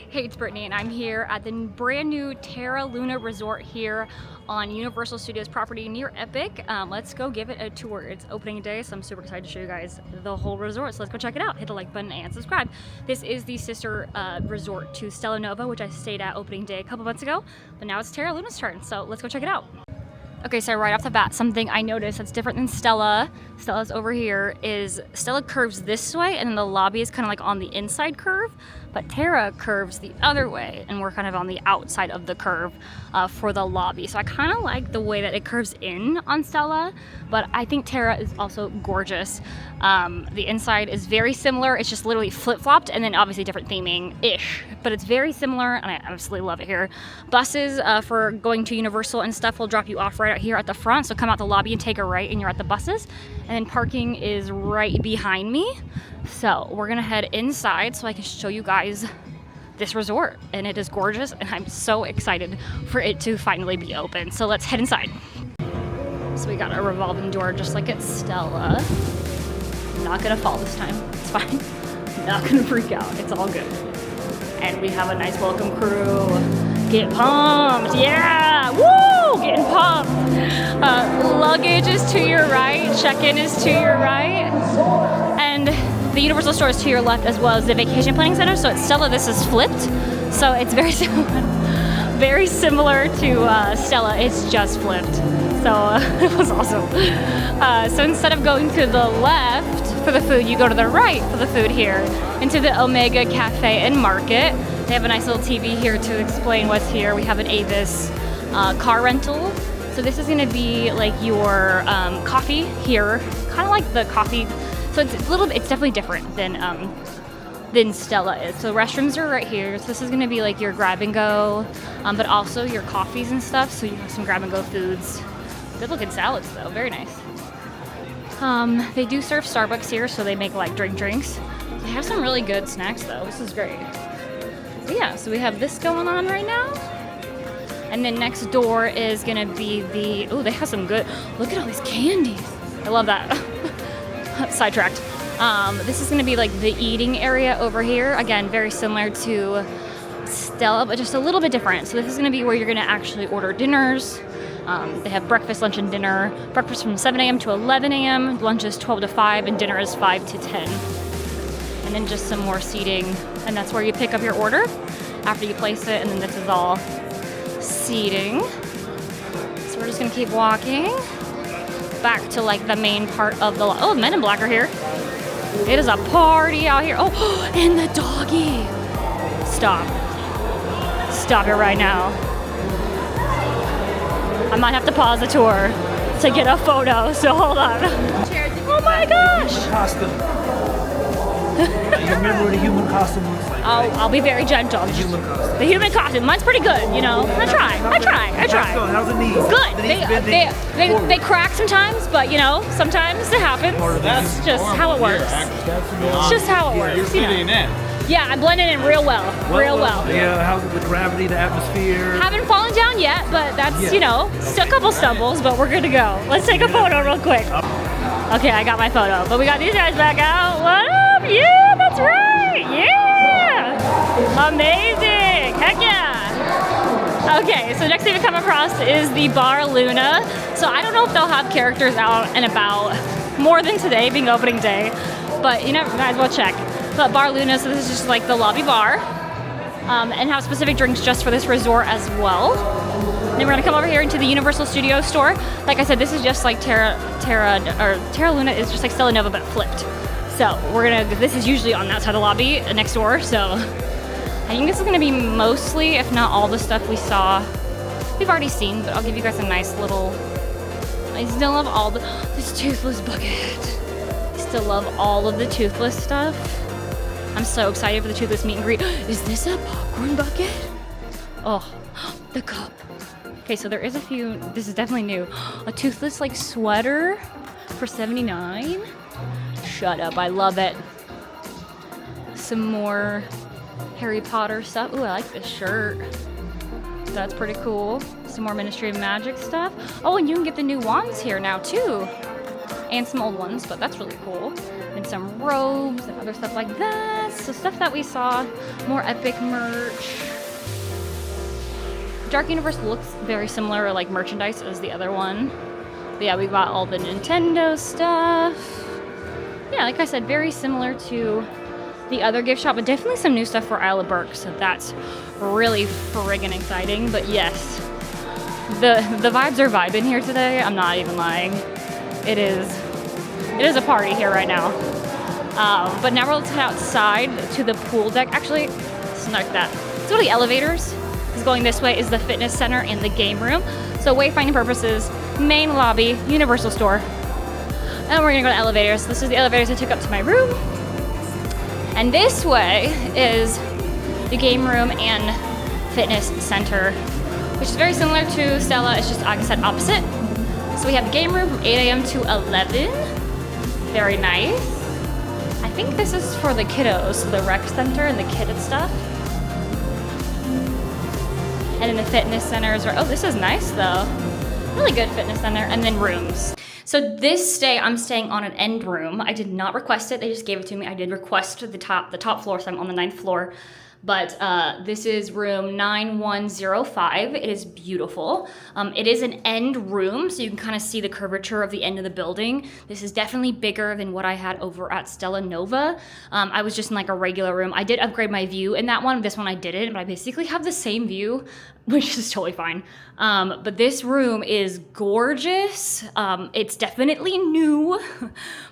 Hey, it's Brittany, and I'm here at the brand new Terra Luna resort here on Universal Studios property near Epic. Let's go give it a tour. It's opening day, so I'm super excited to show you guys the whole resort. So let's go check it out. Hit the like button and subscribe. This is the sister resort to Stella Nova, which I stayed at opening day a couple months ago, but now it's Terra Luna's turn. So let's go check it out. Okay, so right off the bat, something I noticed that's different than Stella's over here, is Stella curves this way and then the lobby is kind of like on the inside curve, but Terra curves the other way and we're kind of on the outside of the curve for the lobby. So I kind of like the way that it curves in on Stella, but I think Terra is also gorgeous. The inside is very similar. It's just literally flip-flopped and then obviously different theming-ish, but it's very similar and I absolutely love it here. Buses for going to Universal and stuff will drop you off right out here at the front. So come out the lobby and take a right and you're at the buses. And then parking is right behind me. So we're gonna head inside so I can show you guys this resort, and it is gorgeous and I'm so excited for it to finally be open. So let's head inside. So we got a revolving door just like at Stella. I'm not gonna fall this time, it's fine. I'm not gonna freak out, it's all good. And we have a nice welcome crew. Get pumped, yeah, woo, getting pumped. Luggage is to your right, check-in is to your right, and the Universal store is to your left, as well as the vacation planning center. So at Stella, this is flipped, so it's very similar to Stella, it's just flipped. So it was awesome. So instead of going to the left for the food, you go to the right for the food here, into the Omega Cafe and Market. They have a nice little TV here to explain what's here. We have an Avis car rental. So this is gonna be like your coffee here, kind of like the coffee. So it's definitely different than Stella is. So restrooms are right here. So this is gonna be like your grab and go, but also your coffees and stuff. So you have some grab and go foods. Good looking salads though, very nice. They do serve Starbucks here, so they make like drinks. They have some really good snacks though, this is great. But yeah, so we have this going on right now. And then next door is gonna be the, oh, they have some good, look at all these candies. I love that. Sidetracked. This is gonna be like the eating area over here. Again, very similar to Stella, but just a little bit different. So this is gonna be where you're gonna actually order dinners. They have breakfast, lunch, and dinner. Breakfast from 7 a.m. to 11 a.m. Lunch is 12 to 5, and dinner is 5 to 10. And then just some more seating. And that's where you pick up your order after you place it. And then this is all seating. So we're just gonna keep walking back to like the main part of the, oh, Men in Black are here. It is a party out here. Oh, and the doggy. Stop it right now. I might have to pause the tour to get a photo, so hold on. Oh my gosh! Costume. You remember what a human costume looks like? I'll be very gentle. The human costume. The human costume. Mine's pretty good, you know. I try. How's the knees? Good. They crack sometimes, but you know, sometimes it happens. That's just how it works. It's just how it works. You're fitting in. Yeah, I'm blending in real well. Yeah, how's it with gravity, the atmosphere? Haven't fallen down yet, but that's, you know, still a couple stumbles, but we're good to go. Let's take a photo real quick. Okay, I got my photo, but we got these guys back out. What up? Yeah, that's right. Yeah. Amazing. Heck yeah. Okay, so next thing we come across is the Bar Luna. So I don't know if they'll have characters out and about more than today being opening day, but you know, might as well check. But Bar Luna, so this is just like the lobby bar, and have specific drinks just for this resort as well. And then we're gonna come over here into the Universal Studios store. Like I said, this is just like Terra Luna is just like Stella Nova but flipped. So this is usually on that side of the lobby next door. So I think this is gonna be mostly, if not all the stuff we've already seen, but I'll give you guys a nice little, I still love all this toothless bucket. I still love all of the toothless stuff. I'm so excited for the toothless meet and greet. Is this a popcorn bucket? Oh, the cup. Okay, so there is a few, this is definitely new. A toothless like sweater for $79. Shut up, I love it. Some more Harry Potter stuff. Ooh, I like this shirt. That's pretty cool. Some more Ministry of Magic stuff. Oh, and you can get the new wands here now too. And some old ones, but that's really cool. and some robes and other stuff like that. So stuff that we saw, more Epic merch. Dark Universe looks very similar, like merchandise, as the other one. But yeah, we got all the Nintendo stuff. Yeah, like I said, very similar to the other gift shop, but definitely some new stuff for Isle of Burke, so that's really friggin' exciting. But yes, the vibes are vibing here today. I'm not even lying. It is a party here right now. But now let's head outside to the pool deck. Actually, snark that. Let's go to the elevators. Because going this way is the fitness center and the game room. So wayfinding purposes, main lobby, Universal store. And we're gonna go to elevators. This is the elevators I took up to my room. And this way is the game room and fitness center, which is very similar to Stella. It's just, like I said, opposite. So we have the game room from 8 a.m. to 11. Very nice. I think this is for the kiddos, so the rec center and the kid stuff. And then the fitness centers are, oh, this is nice though. Really good fitness center, and then rooms. So this stay, I'm staying on an end room. I did not request it, they just gave it to me. I did request the top floor, so I'm on the 9th floor. But this is room 9105. It is beautiful. It is an end room, so you can kind of see the curvature of the end of the building. This is definitely bigger than what I had over at Stella Nova. I was just in like a regular room. I did upgrade my view in that one. This one I didn't, but I basically have the same view, which is totally fine. But this room is gorgeous. It's definitely new,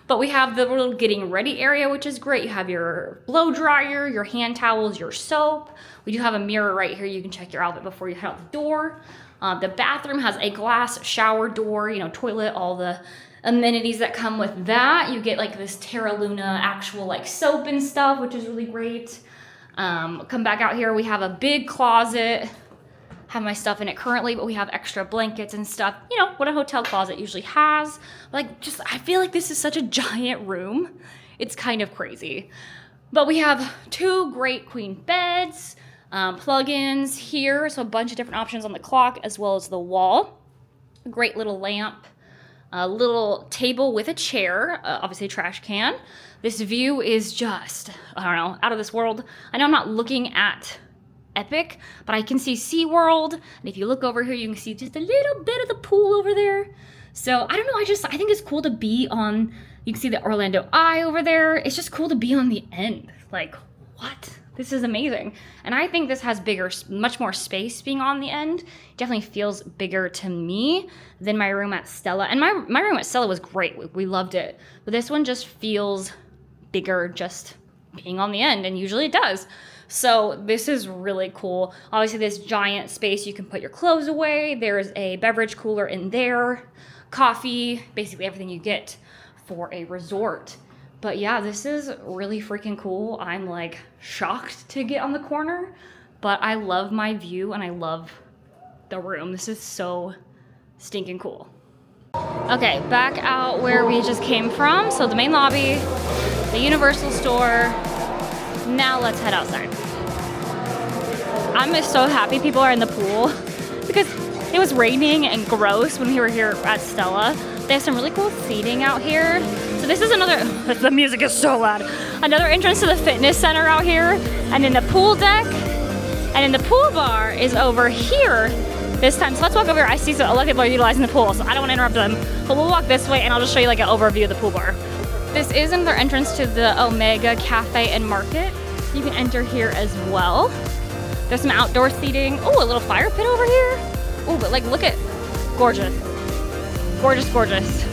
but we have the little getting ready area, which is great. You have your blow dryer, your hand towels, your soap. We do have a mirror right here. You can check your outfit before you head out the door. The bathroom has a glass shower door, you know, toilet, all the amenities that come with that. You get like this Terra Luna actual like soap and stuff, which is really great. Come back out here. We have a big closet. Have my stuff in it currently, but we have extra blankets and stuff, you know, what a hotel closet usually has. Like, just, I feel like this is such a giant room. It's kind of crazy. But we have 2 great queen beds, plug-ins here, so a bunch of different options on the clock as well as the wall. A great little lamp, a little table with a chair, obviously a trash can. This view is just, I don't know, out of this world. I know I'm not looking at Epic, but I can see SeaWorld, and if you look over here, you can see just a little bit of the pool over there. So I don't know, I think it's cool to be on, you can see the Orlando Eye over there. It's just cool to be on the end. Like, what? This is amazing. And I think this has bigger, much more space being on the end. It definitely feels bigger to me than my room at Stella. And my room at Stella was great. We loved it. But this one just feels bigger just being on the end, and usually it does. So this is really cool. Obviously this giant space, you can put your clothes away. There's a beverage cooler in there, coffee, basically everything you get for a resort. But yeah, this is really freaking cool. I'm like shocked to get on the corner, but I love my view and I love the room. This is so stinking cool. Okay, back out where we just came from. So the main lobby, the Universal store. Now let's head outside. I'm so happy people are in the pool because it was raining and gross when we were here at Stella. They have some really cool seating out here. So this is another, the music is so loud. Another entrance to the fitness center out here, and then the pool deck, and then the pool bar is over here this time. So let's walk over here. I see a lot of people are utilizing the pool, so I don't want to interrupt them. But we'll walk this way and I'll just show you like an overview of the pool bar. This is another entrance to the Omega Cafe and Market. You can enter here as well. There's some outdoor seating. Oh, a little fire pit over here. Oh, but like, look at, gorgeous. Gorgeous, gorgeous.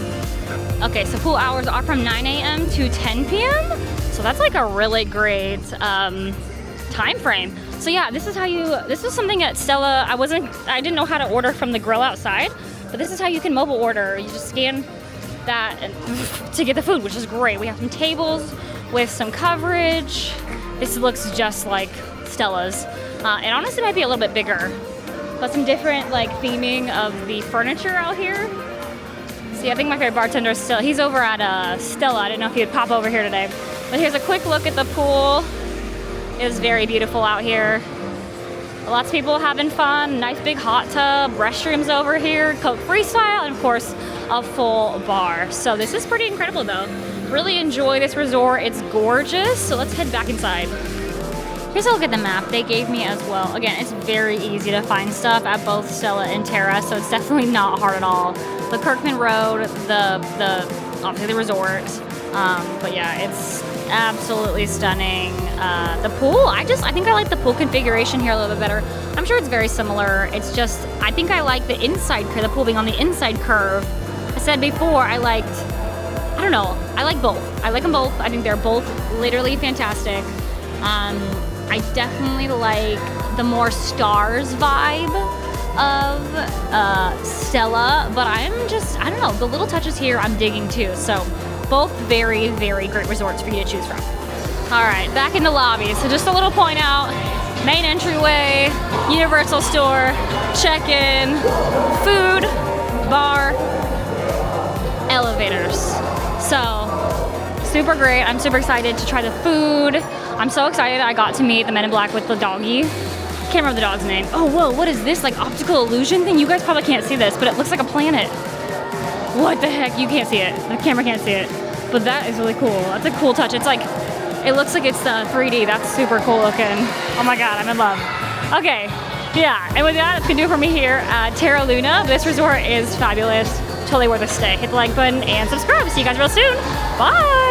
Okay, so pool hours are from 9 a.m. to 10 p.m. So that's like a really great time frame. So yeah, this is something at Stella. I didn't know how to order from the grill outside, but this is how you can mobile order. You just scan that and to get the food, which is great. We have some tables with some coverage. This looks just like Stella's. And honestly, it might be a little bit bigger. But some different like theming of the furniture out here. See, I think my favorite bartender is still, he's over at Stella. I didn't know if he would pop over here today. But here's a quick look at the pool. It is very beautiful out here. Lots of people having fun. Nice big hot tub, restrooms over here, Coke freestyle, and of course, a full bar. So this is pretty incredible though. Really enjoy this resort. It's gorgeous. So let's head back inside. Here's a look at the map they gave me as well. Again, it's very easy to find stuff at both Stella and Terra, so it's definitely not hard at all. The Kirkman Road, the obviously the resort, but yeah, it's absolutely stunning. The pool, I think I like the pool configuration here a little bit better. I'm sure it's very similar. It's just, I think I like the inside curve, the pool being on the inside curve. I said before, I like both. I like them both. I think they're both literally fantastic. I definitely like the more stars vibe of Stella, but I don't know, the little touches here I'm digging too. So both very, very great resorts for you to choose from. All right, back in the lobby. So just a little point out, main entryway, Universal store, check-in, food, bar, elevators. So super great. I'm super excited to try the food. I'm so excited I got to meet the Men in Black with the doggy. Can't remember the dog's name. Oh, whoa, what is this? Like optical illusion thing? You guys probably can't see this, but it looks like a planet. What the heck? You can't see it. The camera can't see it. But that is really cool. That's a cool touch. It's like, it looks like it's 3D. That's super cool looking. Oh my God, I'm in love. Okay, yeah, and with that, it's gonna do it for me here at Terra Luna. This resort is fabulous. Totally worth a stay. Hit the like button and subscribe. See you guys real soon. Bye.